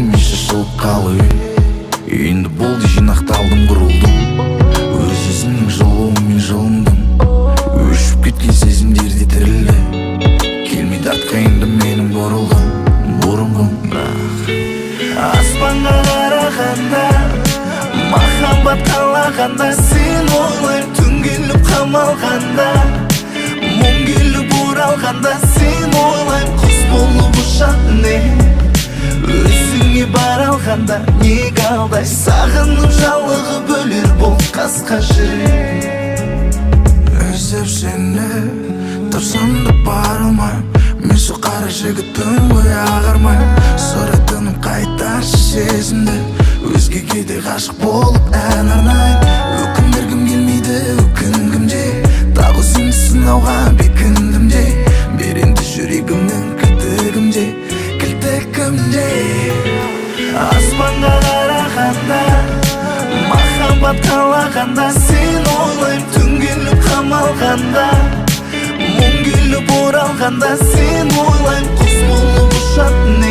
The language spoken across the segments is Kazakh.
мен шашылып қалып енді болды жинақталдым құрылдым өз өзімнің жылуымен жылындым өшіп кеткен сезімдерде тірілді келмейді артқа енді менің бұрынғым аспанға қарағанда махаббат қалағанда сен ойлаймын түн келіп қамалғанда мұң келіп оралғанда сен ойлаймын құс болып ұшатын өзіңе бара алғанда неге алдай сағынып жалығып өлер бұл қасқа жүрек іздеп сені тұрсам да бара алмайм мен сол қара жігітпін ғой ағармай сұратыным қайтаршы сезімді өзгеге де ғашық болып ән арнайын өкіндіргім келмейді өкінгім де тағы сені сынауға бекіндім де бер енді жүрегімнің кілтігімде аспанға қарағанда махаббат қалағанда сен ойлаймын түн келіп қамалғанда мұң келіп оралғанда сен ойлаймын құс болып ұшатын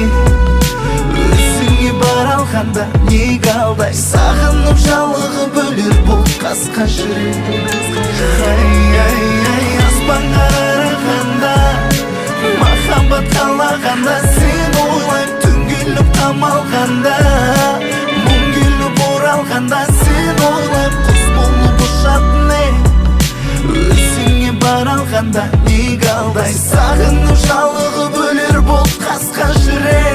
өзіңе бара алғанда неге алдай сағынып жалығып өлер бұл қасқа жүрек аспанға қарағанда махаббат қалағанда сен ойлаймын түн келіп қамалғанда мұң келіп оралғанда сен ойлаймын құс болып ұшатын өзіңе бара алғанда неге алдай сағынып жалығып өлер бұл қасқа жүрек